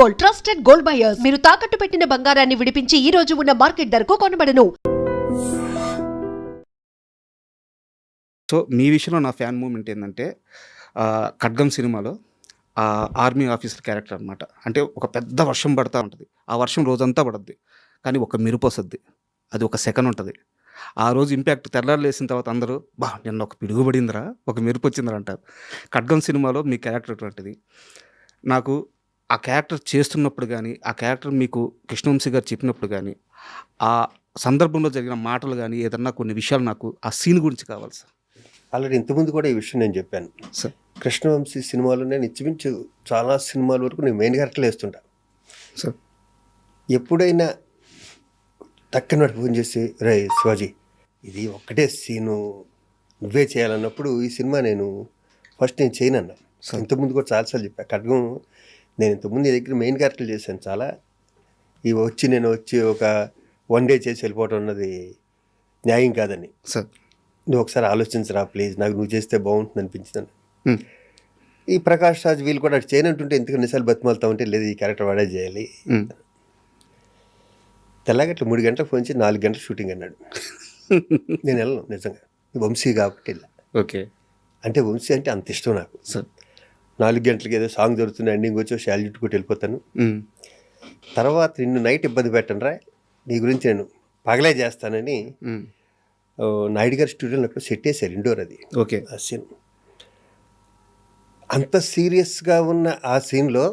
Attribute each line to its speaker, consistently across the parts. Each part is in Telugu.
Speaker 1: Gold, trusted gold buyers. మీరు తాకట్టు పెట్టిన బంగారాన్ని విడిపించి ఈ రోజు ఉన్న మార్కెట్ ధరకు కొనబడను.
Speaker 2: సో మీ విషయంలో నా ఫ్యాన్ మూమెంట్ ఏంటంటే ఖడ్గం సినిమాలో ఆర్మీ ఆఫీసర్ క్యారెక్టర్ అనమాట. అంటే ఒక పెద్ద వర్షం పడుతూ ఉంటుంది, ఆ వర్షం రోజంతా పడుద్ది, కానీ ఒక మెరుపు వస్తుంది, అది ఒక సెకండ్ ఉంటుంది. ఆ రోజు ఇంపాక్ట్ తెల్లారు లేసిన తర్వాత అందరూ నిన్న ఒక పిడుగు పడిందిరా, ఒక మెరుపు వచ్చిందిరా అంటారు. ఖడ్గం సినిమాలో మీ క్యారెక్టర్ అటువంటిది. నాకు ఆ క్యారెక్టర్ చేస్తున్నప్పుడు కానీ, ఆ క్యారెక్టర్ మీకు కృష్ణవంశీ గారు చెప్పినప్పుడు కానీ, ఆ సందర్భంలో జరిగిన మాటలు కానీ, ఏదన్నా కొన్ని విషయాలు నాకు ఆ సీన్ గురించి కావాలి సార్.
Speaker 3: ఆల్రెడీ ఇంతకుముందు కూడా ఈ విషయం నేను చెప్పాను
Speaker 2: సార్.
Speaker 3: కృష్ణవంశీ సినిమాలో నేను ఇంచుమించు చాలా సినిమాల వరకు నేను మెయిన్ క్యారెక్టర్లు వేస్తుంటా
Speaker 2: సార్.
Speaker 3: ఎప్పుడైనా టక్కన ఫోన్ చేసి రే శివాజీ ఇది ఒక్కటే సీను నువ్వే చేయాలన్నప్పుడు ఈ సినిమా నేను చేయను అన్నా. ఇంతకుముందు కూడా చాలాసార్లు చెప్పా. ఖడ్గం నేను ఇంతకుముందు నీ దగ్గర మెయిన్ క్యారెక్టర్లు చేశాను చాలా. నేను వచ్చి ఒక 1 డే చేసి వెళ్ళిపోవటం అన్నది న్యాయం కాదని.
Speaker 2: సార్
Speaker 3: నువ్వు ఒకసారి ఆలోచించరా ప్లీజ్, నాకు నువ్వు చేస్తే బాగుంటుంది అనిపించిందని. ఈ ప్రకాష్ రాజ్ వీళ్ళు కూడా చేయనంటుంటే ఎందుకు నిసార్లు బతిమాలుతా ఉంటే లేదు ఈ క్యారెక్టర్ వాడే చేయాలి. తెల్లగట్ల 3 గంటలకు ఫోన్ చేసి 4 గంటల షూటింగ్ అన్నాడు. నేను వెళ్ళను నిజంగా, వంశీ కాబట్టి వెళ్ళా.
Speaker 2: ఓకే,
Speaker 3: అంటే వంశీ అంటే అంత ఇష్టం నాకు.
Speaker 2: సార్
Speaker 3: 4 గంటలకి ఏదో సాంగ్ దొరుకుతుంది, ఎండింగ్ వచ్చి షాల్ చుట్టుకుంటూ వెళ్ళిపోతాను. తర్వాత నిన్ను నైట్ ఇబ్బంది పెట్టను రా, నీ గురించి నేను పగలే చేస్తానని నాయుడు గారి స్టూడియోలో అప్పుడు సెట్ వేసారు, ఇండోర్ అది.
Speaker 2: ఓకే,
Speaker 3: ఆ సీన్ అంత సీరియస్గా ఉన్న ఆ సీన్లో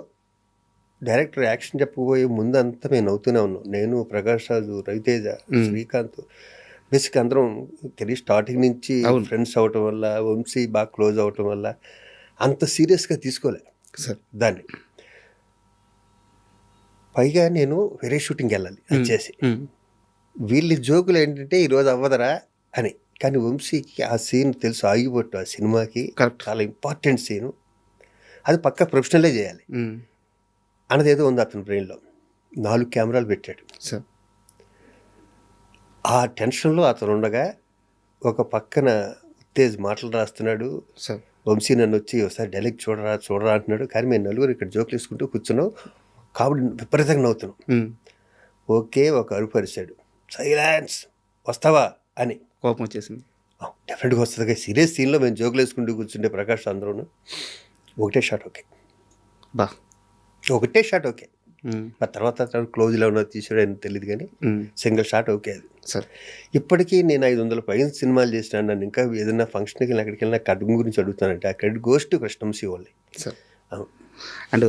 Speaker 3: డైరెక్టర్ యాక్షన్ చెప్పబోయే ముందు అంతా మేము నవ్వుతూనే ఉన్నాం. నేను, ప్రకాష్ రాజు, రవితేజ, శ్రీకాంత్, బేసిక్ అందరం తెలియ స్టార్టింగ్ నుంచి ఫ్రెండ్స్ అవటం వల్ల, వంశీ బాగా క్లోజ్ అవటం వల్ల అంత సీరియస్గా తీసుకోలే
Speaker 2: సార్
Speaker 3: దాన్ని. పైగా నేను వేరే షూటింగ్కి వెళ్ళాలి అది చేసి, వీళ్ళ జోకులు ఏంటంటే ఈరోజు అవ్వదరా అని. కానీ వంశీకి ఆ సీన్ తెలుసు, ఆగిపోట్టు ఆ సినిమాకి చాలా ఇంపార్టెంట్ సీను, అది పక్కా ప్రొఫెషనలే చేయాలి అన్నది ఏదో ఉంది అతని బ్రెయిన్లో. 4 కెమెరాలు పెట్టాడు
Speaker 2: సార్.
Speaker 3: ఆ టెన్షన్లో అతను ఉండగా ఒక పక్కన ఉత్తేజ్ మాటలు రాస్తున్నాడు.
Speaker 2: సార్
Speaker 3: వంశీ నన్ను వచ్చి ఒకసారి డైలాగ్ చూడరా అంటున్నాడు. కానీ మేము నలుగురు ఇక్కడ జోకులు వేసుకుంటూ కూర్చున్నాం కాబట్టి విపరీతంగా నవ్వుతున్నాం. ఓకే, ఒక అరుపు అరిశాడు, సైలెన్స్ వస్తావా అని.
Speaker 2: కోపం వచ్చేసింది.
Speaker 3: డెఫినెట్గా వస్తుంది, సీరియస్ సీన్లో మేము జోకులు వేసుకుంటూ కూర్చుంటే ప్రకాష్ అందరూ ఒకటే షాట్ ఓకే, ఒకటే షాట్ ఓకే. ఆ తర్వాత క్లోజ్లో ఉన్నది తీసాడు అని తెలియదు కానీ సింగిల్ షాట్ ఓకే అది.
Speaker 2: సార్
Speaker 3: ఇప్పటికీ నేను 500 పైన సినిమాలు చేసినా, నన్ను ఇంకా ఏదైనా ఫంక్షన్కి వెళ్ళి అక్కడికి వెళ్ళినా ఖడ్గం గురించి అడుగుతానంటే ఆ credit goes to Krishna Vamsi only.
Speaker 2: Sir and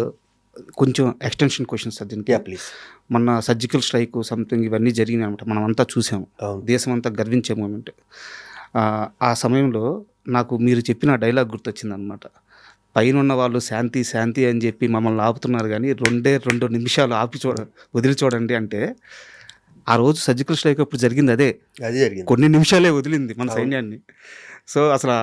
Speaker 2: కొంచెం ఎక్స్టెన్షన్ క్వశ్చన్ సార్ దీనికి.
Speaker 3: ప్లీజ్.
Speaker 2: మొన్న సర్జికల్ స్ట్రైక్ సంథింగ్ ఇవన్నీ జరిగినాయి అనమాట, మనం అంతా చూసాము, దేశం అంతా గర్వించే మూమెంట్. ఆ సమయంలో నాకు మీరు చెప్పిన డైలాగ్ గుర్తొచ్చింది అనమాట. పైన ఉన్న వాళ్ళు శాంతి శాంతి అని చెప్పి మమ్మల్ని ఆపుతున్నారు కానీ 2 నిమిషాలు ఆపి వదిలి చూడండి అంటే, ఆ రోజు సర్జికల్ స్ట్రైక్ అప్పుడు జరిగింది అదే
Speaker 3: జరిగింది,
Speaker 2: కొన్ని నిమిషాలే వదిలింది మన సైన్యాన్ని. సో అసలు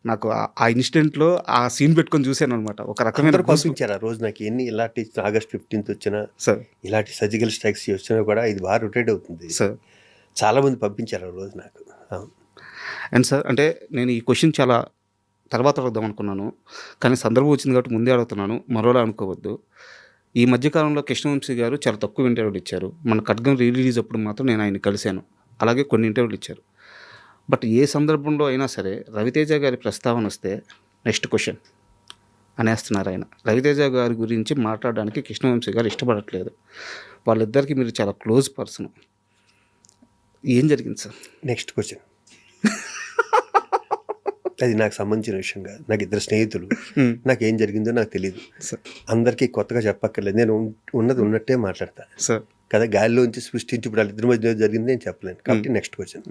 Speaker 2: నాకు ఆ ఇన్సిడెంట్లో ఆ సీన్ పెట్టుకొని చూశాను అనమాట. ఒక రకమైన
Speaker 3: పంపించారు ఆ రోజు నాకు. ఇలాంటి August 15th వచ్చినా,
Speaker 2: సార్
Speaker 3: ఇలాంటి సర్జికల్ స్ట్రైక్స్ వచ్చినా కూడా ఇది బాగా రొటేట్ అవుతుంది
Speaker 2: సార్.
Speaker 3: చాలామంది పంపించారు ఆ రోజు నాకు.
Speaker 2: అండ్ సార్ అంటే నేను ఈ క్వశ్చన్ చాలా తర్వాత అడుగుదాం అనుకున్నాను, కానీ సందర్భం వచ్చింది కాబట్టి ముందే అడుగుతున్నాను, మరోలా అనుకోవద్దు. ఈ మధ్యకాలంలో కృష్ణవంశీ గారు చాలా తక్కువ ఇంటర్వ్యూలు ఇచ్చారు. మన ఖడ్గం రిలీజ్ అప్పుడు మాత్రం నేను ఆయన కలిశాను, అలాగే కొన్ని ఇంటర్వ్యూలు ఇచ్చారు. బట్ ఏ సందర్భంలో అయినా సరే రవితేజ గారి ప్రస్తావన వస్తే నెక్స్ట్ క్వశ్చన్ అనేస్తున్నారు ఆయన. రవితేజ గారి గురించి మాట్లాడడానికి కృష్ణవంశీ గారు ఇష్టపడట్లేదు. వాళ్ళిద్దరికి మీరు చాలా క్లోజ్ పర్సన్. ఏం జరిగింది సార్?
Speaker 3: నెక్స్ట్ క్వశ్చన్ అది నాకు సంబంధించిన విషయం కాదు. నాకు 2 స్నేహితులు, నాకేం జరిగిందో నాకు తెలియదు. అందరికీ కొత్తగా చెప్పక్కర్లేదు, నేను ఉన్నది ఉన్నట్టే మాట్లాడతాను
Speaker 2: సార్
Speaker 3: కదా. గాలిలోంచి సృష్టించి ఇప్పుడు వాళ్ళిద్దరి మధ్య జరిగింది నేను చెప్పలేను కాబట్టి next question.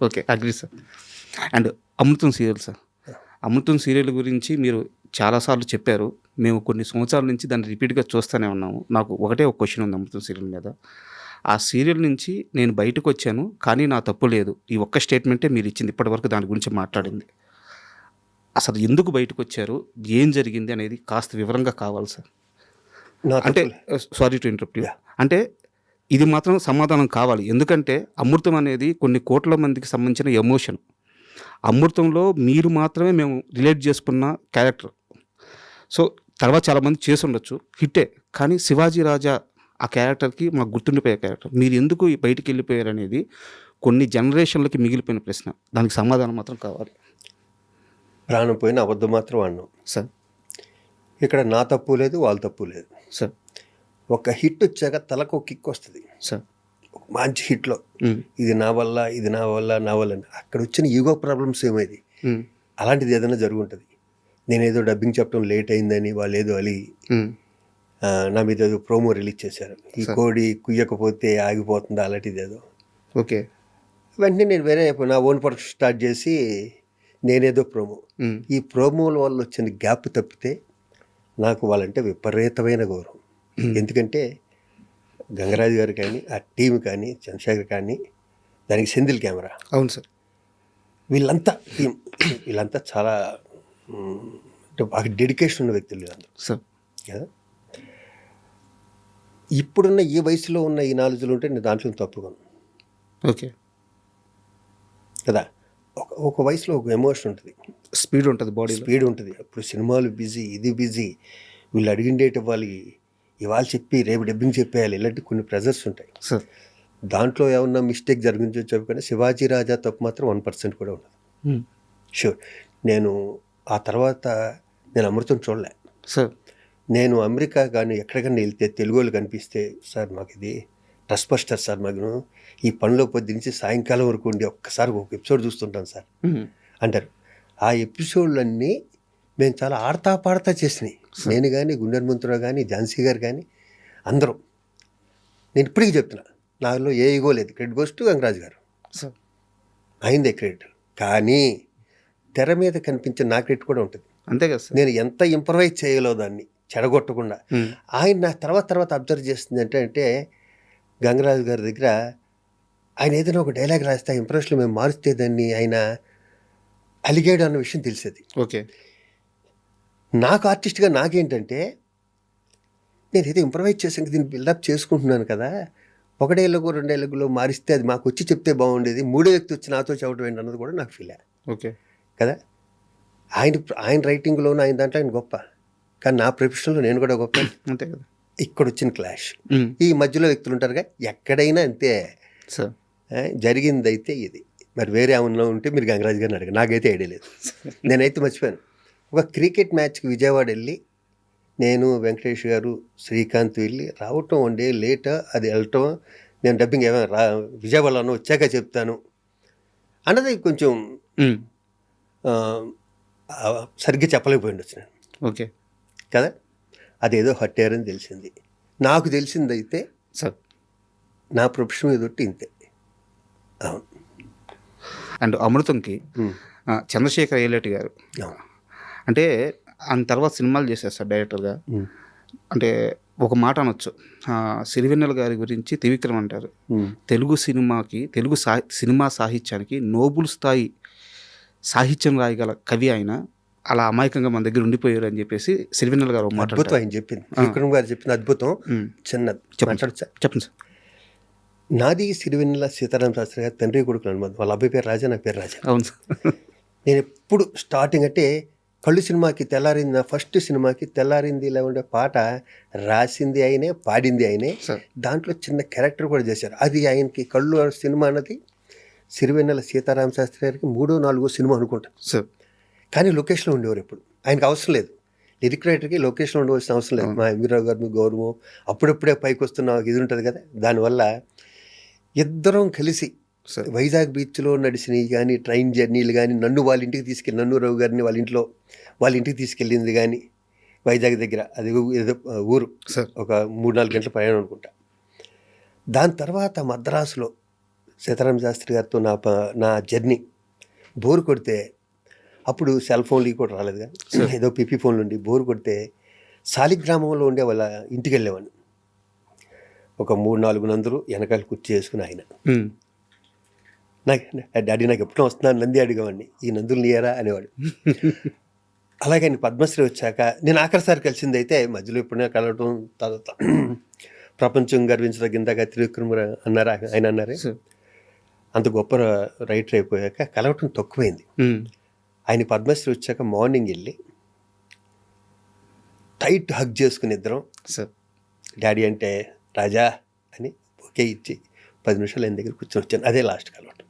Speaker 2: Okay, agree sir. And Amrutham serial sir, Amrutham serial గురించి మీరు చాలాసార్లు చెప్పారు, మేము కొన్ని సంవత్సరాల నుంచి దాన్ని రిపీట్గా చూస్తూనే ఉన్నాము. నాకు ఒకటే ఒక క్వశ్చన్ ఉంది అమృతం సీరియల్ మీద. ఆ సీరియల్ నుంచి నేను బయటకు వచ్చాను కానీ నా తప్పు లేదు, ఈ ఒక్క స్టేట్మెంటే మీరు ఇచ్చింది ఇప్పటివరకు దాని గురించి మాట్లాడింది. అసలు ఎందుకు బయటకు వచ్చారు, ఏం జరిగింది అనేది కాస్త వివరంగా కావాలి సార్. అంటే సారీ టు ఇంటరప్ట్ యూ, అంటే ఇది మాత్రం సమాధానం కావాలి. ఎందుకంటే అమృతం అనేది కొన్ని కోట్ల మందికి సంబంధించిన ఎమోషన్. అమృతంలో మీరు మాత్రమే మేము రిలేట్ చేసుకున్న క్యారెక్టర్. సో తర్వాత చాలామంది చేసి ఉండొచ్చు, హిట్టే. కానీ శివాజీ రాజా ఆ క్యారెక్టర్కి మాకు గుర్తుండిపోయే క్యారెక్టర్. మీరు ఎందుకు బయటికి వెళ్ళిపోయారు అనేది కొన్ని జనరేషన్లకి మిగిలిపోయిన ప్రశ్న. దానికి సమాధానం మాత్రం కావాలి.
Speaker 3: ప్రాణం పోయిన అబద్ధం మాత్రం అన్నాం
Speaker 2: సార్
Speaker 3: ఇక్కడ. నా తప్పు లేదు, వాళ్ళ తప్పు లేదు.
Speaker 2: సార్
Speaker 3: ఒక హిట్ వచ్చాక తలకు ఒక కిక్ వస్తుంది.
Speaker 2: సార్
Speaker 3: ఒక మంచి హిట్లో ఇది నా వల్ల, ఇది నా వల్ల, నా వల్ల అని అక్కడ వచ్చిన ఈగో ప్రాబ్లమ్స్ ఏమైంది, అలాంటిది ఏదైనా జరుగుంటుంది. నేనేదో డబ్బింగ్ చెప్పడం లేట్ అయిందని వాళ్ళు ఏదో అలి నా మీద ఏదో ప్రోమో రిలీజ్ చేశారు, ఈ కోడి కుయ్యకపోతే ఆగిపోతుందా అలాంటిది ఏదో.
Speaker 2: ఓకే.
Speaker 3: వెంటనే నేను వేరే నా ఓన్ ప్రొడక్షన్ స్టార్ట్ చేసి నేనేదో ప్రోమో. ఈ ప్రోమోల వల్ల వచ్చిన గ్యాప్ తప్పితే నాకు వాళ్ళంటే విపరీతమైన గౌరవం. ఎందుకంటే గంగరాజు గారు కానీ, ఆ టీం కానీ, చంద్రశేఖర్ కానీ, దానికి సెంధిల్ కెమెరా,
Speaker 2: అవును సార్,
Speaker 3: వీళ్ళంతా టీం, వీళ్ళంతా చాలా అంటే బాగా డెడికేషన్ ఉన్న వ్యక్తులు వీళ్ళందరూ
Speaker 2: సార్
Speaker 3: కదా. ఇప్పుడున్న ఈ వయసులో ఉన్న ఈ నాలెడ్జ్లు ఉంటే నేను దాంట్లో తప్పుకోను
Speaker 2: ఓకే
Speaker 3: కదా. ఒక వయసులో ఒక ఎమోషన్ ఉంటుంది,
Speaker 2: స్పీడ్ ఉంటుంది, బాడీ
Speaker 3: స్పీడ్ ఉంటుంది. అప్పుడు సినిమాలు బిజీ, ఇది బిజీ, వీళ్ళు అడిగిన డేట్ ఇవ్వాలి, ఇవాళ చెప్పి రేపు డబ్బింగ్ చెప్పేయాలి, ఇలాంటి కొన్ని ప్రెజర్స్ ఉంటాయి.
Speaker 2: సార్
Speaker 3: దాంట్లో ఏమన్నా మిస్టేక్ జరిగించో చెప్పకుండా శివాజీ రాజా తప్పు మాత్రం 1% కూడా ఉండదు. షూర్. నేను ఆ తర్వాత నేను అమృతం చూడలే
Speaker 2: సార్.
Speaker 3: నేను అమెరికా కానీ ఎక్కడికన్నా వెళ్తే తెలుగు వాళ్ళు కనిపిస్తే, సార్ మాకు ఇది ట్రస్ట్ బస్టర్ సార్, మాకు ఈ పనిలో పొద్దు నుంచి సాయంకాలం వరకు ఉండి ఒక్కసారి ఒక ఎపిసోడ్ చూస్తుంటాను సార్ అంటారు. ఆ ఎపిసోడ్లన్నీ మేము చాలా ఆడతా పాడతా చేసినాయి. నేను కానీ, గుండె మంత్రావు కానీ, ఝాన్సీ గారు కానీ అందరం. నేను ఇప్పటికీ చెప్తున్నా, నాలో ఏ ఈగో లేదు. క్రెడిట్ గోస్ టు గంగరాజు గారు,
Speaker 2: సార్
Speaker 3: అయిందే క్రెడిట్. కానీ తెర మీద కనిపించే నా క్రెడిట్ కూడా ఉంటుంది.
Speaker 2: అంతే కదా సార్.
Speaker 3: నేను ఎంత ఇంప్రవైజ్ చేయలో దాన్ని చెడగొట్టకుండా. ఆయన నా తర్వాత అబ్జర్వ్ చేస్తుంది అంటే గంగరాజు గారి దగ్గర ఆయన ఏదైనా ఒక డైలాగ్ రాస్తే ఇంప్రెషన్లో మేము మారుస్తే దాన్ని ఆయన అలిగాడు అన్న విషయం తెలిసేది.
Speaker 2: ఓకే.
Speaker 3: నాకు ఆర్టిస్ట్గా నాకేంటంటే నేను ఏదో ఇంప్రవైజ్ చేసాక దీన్ని బిల్డప్ చేసుకుంటున్నాను కదా, ఒక డైలాగు 2 డైలాగులో మారిస్తే అది మాకు వచ్చి చెప్తే బాగుండేది, 3వ వ్యక్తి వచ్చి నాతో చెప్పడం ఏంటి అన్నది కూడా నాకు ఫీల్.
Speaker 2: ఓకే
Speaker 3: కదా. ఆయన రైటింగ్లోనూ ఆయన దాంట్లో ఆయన గొప్ప, కానీ నా ప్రొఫెషన్లో నేను కూడా గొప్ప.
Speaker 2: అంతే కదా.
Speaker 3: ఇక్కడ వచ్చిన క్లాష్, ఈ మధ్యలో వ్యక్తులు ఉంటారుగా, ఎక్కడైనా అంతే
Speaker 2: సార్.
Speaker 3: జరిగింది అయితే ఇది. మరి వేరే ఏమన్నా ఉంటే మీరు గంగరాజు గారిని అడగ, నాకైతే ఐడియా లేదు. నేనైతే మర్చిపోయాను. ఒక క్రికెట్ మ్యాచ్కి విజయవాడ వెళ్ళి నేను, వెంకటేష్ గారు, శ్రీకాంత్ వెళ్ళి రావటం 1 డే లేట్, అది వెళ్ళటం, నేను డబ్బింగ్ ఏమైనా విజయవాడలో వచ్చాక చెప్తాను అన్నది కొంచెం సరిగ్గా చెప్పలేకపోయి ఉండొచ్చు నేను.
Speaker 2: ఓకే
Speaker 3: కదా. అదేదో హట్ అయ్యారని తెలిసింది. నాకు తెలిసిందైతే
Speaker 2: సార్
Speaker 3: నా ప్రొఫెషన్ ఎదుటి ఇంతే. అవును.
Speaker 2: అండ్ అమృతంకి చంద్రశేఖర్ ఏలేటి గారు అంటే ఆయన తర్వాత సినిమాలు చేశారు సార్ డైరెక్టర్గా. అంటే ఒక మాట అనొచ్చు, సిరివెన్నెల గారి గురించి త్రివిక్రమ్ అంటారు, తెలుగు సినిమాకి, తెలుగు సినిమా సాహిత్యానికి నోబుల్ స్థాయి సాహిత్యం రాయగల కవి ఆయన, అలా అమాయకంగా మన దగ్గర ఉండిపోయారు అని చెప్పేసి సిరివెన్నెల గారు మాట.
Speaker 3: అద్భుతం ఆయన చెప్పింది, విక్రమ్ గారు చెప్పింది అద్భుతం. చిన్నది
Speaker 2: చెప్పండి సార్.
Speaker 3: నాది సిరివెన్నెల సీతారామ శాస్త్రి గారు తండ్రి కొడుకు అనుబంధం. వాళ్ళ అబ్బాయి పేరు రాజా, నా పేరు రాజా.
Speaker 2: అవును సార్.
Speaker 3: నేను ఎప్పుడు స్టార్టింగ్ అంటే కళ్ళు సినిమాకి తెల్లారింది, నా ఫస్ట్ సినిమాకి తెల్లారింది ఇలా ఉండే పాట రాసింది ఆయనే, పాడింది ఆయనే. దాంట్లో చిన్న క్యారెక్టర్ కూడా చేశారు. అది ఆయనకి కళ్ళు సినిమా అన్నది సిరివెన్నెల సీతారామ శాస్త్రి గారికి 3వ 4వ సినిమా అనుకుంటా సార్. కానీ లొకేషన్లో ఉండేవారు ఎప్పుడు. ఆయనకు అవసరం లేదు, లిరిక్ రైటర్కి లొకేషన్లో ఉండవలసిన అవసరం లేదు. మా ఎంవీరావు గారు, మీ గౌరవం, అప్పుడప్పుడే పైకి వస్తున్న ఇది ఉంటుంది కదా. దానివల్ల ఇద్దరం కలిసి వైజాగ్ బీచ్లో నడిచినవి కానీ, ట్రైన్ జర్నీలు కానీ, నన్ను వాళ్ళ ఇంటికి తీసుకెళ్ళి, నన్ను రావు గారిని వాళ్ళ ఇంటికి తీసుకెళ్ళింది కానీ, వైజాగ్ దగ్గర అది ఏదో ఊరు, ఒక 3-4 గంటల ప్రయాణం అనుకుంటా. దాని తర్వాత మద్రాసులో సీతారామ శాస్త్రి గారితో నా జర్నీ బోరు కొడితే, అప్పుడు సెల్ ఫోన్లు కూడా రాలేదు కానీ, ఏదో పిపి ఫోన్లు ఉండి బోరు కొడితే శాలిగ్రామంలో ఉండే వాళ్ళ ఇంటికి వెళ్ళేవాడిని. ఒక 3-4 నందులు వెనకాల కుర్చీ వేసుకుని ఆయన, డాడీ నాకు ఎప్పుడూ వస్తున్నాను నంది అడిగేవాడిని, ఈ నందులు నీయరా అనేవాడు. అలాగే ఆయన పద్మశ్రీ వచ్చాక నేను ఆఖరిసారి కలిసింది అయితే, మధ్యలో ఎప్పుడైనా కలవటం, తర్వాత ప్రపంచం గర్వించదగిందాక త్రివిక్రమ్ అన్నారా, ఆయన అన్నారే, అంత గొప్ప రైటర్ అయిపోయాక కలవటం తక్కువైంది. ఆయన పద్మశ్రీ వచ్చాక మార్నింగ్ వెళ్ళి టైట్ హగ్ చేసుకుని ఇద్దరం
Speaker 2: సార్
Speaker 3: డాడీ అంటే రాజా అని ఒకే ఇచ్చి 10 నిమిషాలు ఆయన దగ్గర కూర్చొని వచ్చాను. అదే లాస్ట్ కలవటం.